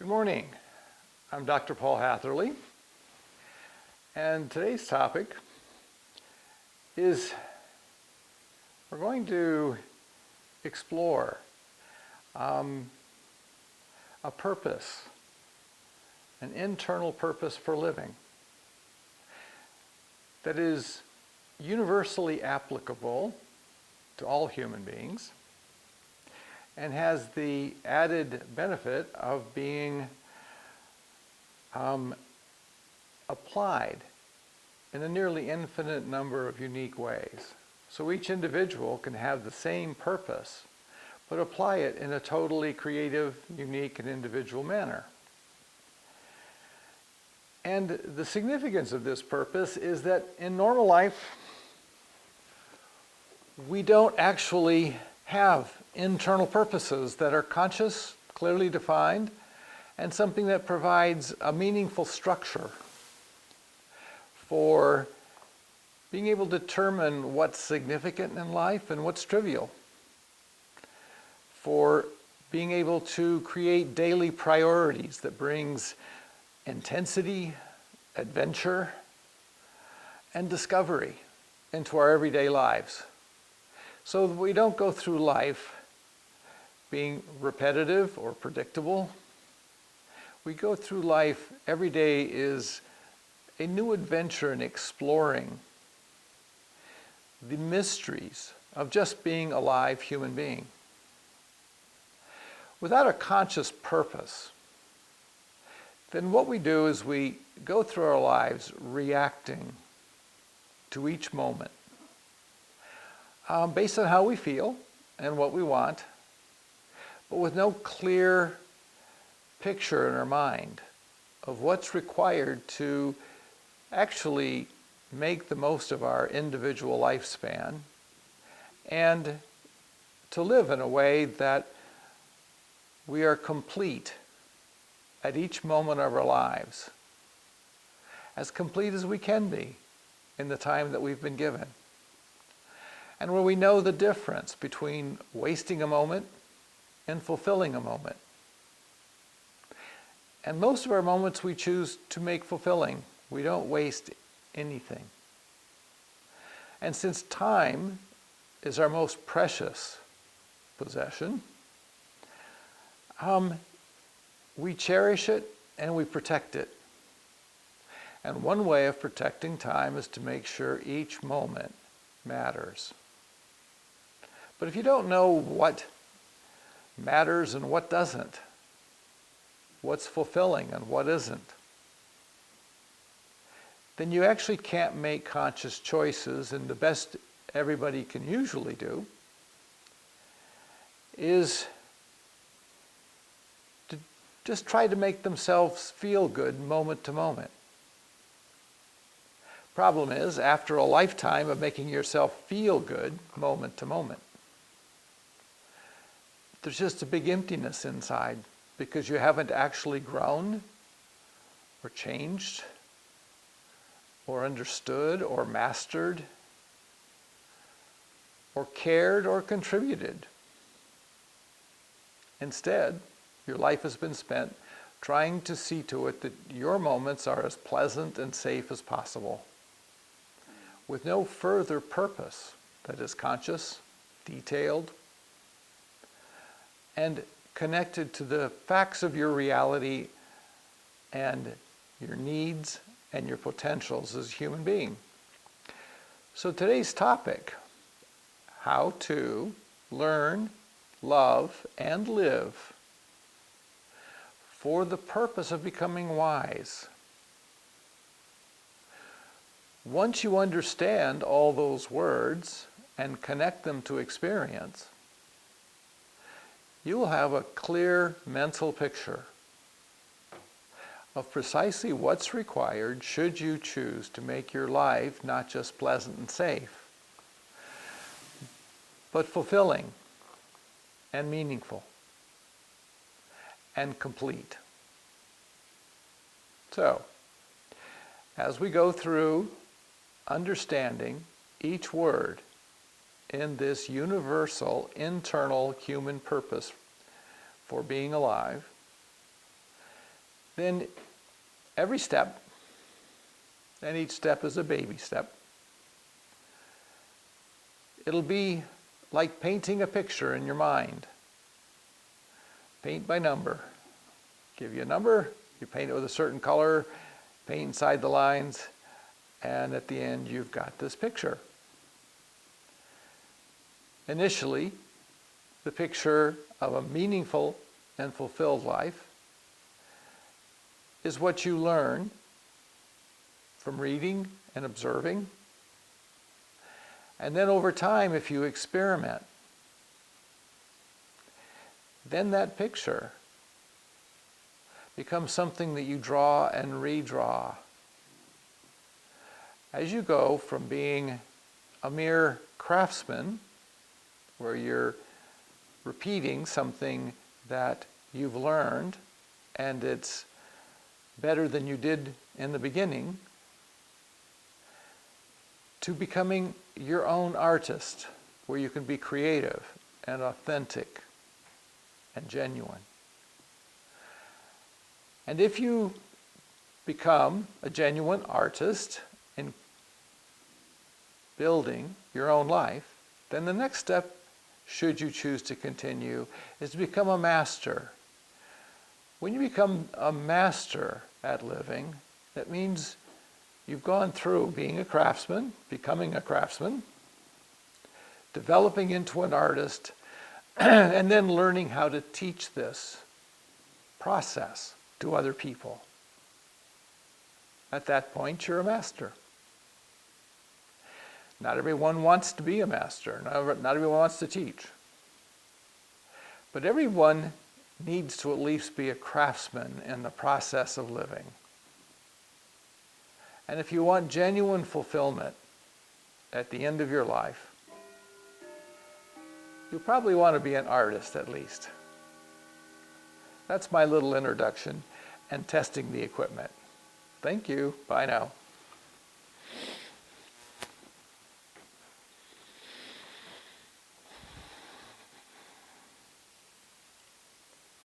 Good morning. I'm Dr. Paul Hatherley, and today's topic is we're going to explore a purpose, an internal purpose for living that is universally applicable to all human beings and has the added benefit of being applied in a nearly infinite number of unique ways. So each individual can have the same purpose, but apply it in a totally creative, unique, and individual manner. And the significance of this purpose is that in normal life, we don't actually have internal purposes that are conscious, clearly defined, and something that provides a meaningful structure for being able to determine what's significant in life and what's trivial, for being able to create daily priorities that brings intensity, adventure, and discovery into our everyday lives. So that we don't go through life being repetitive or predictable. We go through life, every day is a new adventure in exploring the mysteries of just being a live human being. Without a conscious purpose, then what we do is we go through our lives reacting to each moment based on how we feel and what we want, but with no clear picture in our mind of what's required to actually make the most of our individual lifespan and to live in a way that we are complete at each moment of our lives, as complete as we can be in the time that we've been given. And where we know the difference between wasting a moment and fulfilling a moment. And most of our moments we choose to make fulfilling. We don't waste anything. And since time is our most precious possession, we cherish it and we protect it. And one way of protecting time is to make sure each moment matters. But if you don't know what matters and what doesn't, what's fulfilling and what isn't, then you actually can't make conscious choices, and the best everybody can usually do is to just try to make themselves feel good moment to moment. Problem is, after a lifetime of making yourself feel good moment to moment, there's just a big emptiness inside because you haven't actually grown or changed or understood or mastered or cared or contributed. Instead, your life has been spent trying to see to it that your moments are as pleasant and safe as possible, with no further purpose that is conscious, detailed, and connected to the facts of your reality and your needs and your potentials as a human being. So today's topic, how to learn, love, and live for the purpose of becoming wise. Once you understand all those words and connect them to experience, you will have a clear mental picture of precisely what's required should you choose to make your life not just pleasant and safe, but fulfilling and meaningful and complete. So, as we go through understanding each word in this universal internal human purpose for being alive, then every step, and each step is a baby step, it'll be like painting a picture in your mind. Paint by number. Give you a number, you paint it with a certain color, paint inside the lines, and at the end you've got this picture. Initially, the picture of a meaningful and fulfilled life is what you learn from reading and observing. And then over time, if you experiment, then that picture becomes something that you draw and redraw. As you go from being a mere craftsman, where you're repeating something that you've learned and it's better than you did in the beginning, to becoming your own artist, where you can be creative and authentic and genuine. And if you become a genuine artist in building your own life, then the next step, should you choose to continue, is to become a master. When you become a master at living, that means you've gone through being a craftsman, becoming a craftsman, developing into an artist, and then learning how to teach this process to other people. At that point, you're a master. Not everyone wants to be a master. Not everyone wants to teach. But everyone needs to at least be a craftsman in the process of living. And if you want genuine fulfillment at the end of your life, you'll probably want to be an artist at least. That's my little introduction and testing the equipment. Thank you. Bye now.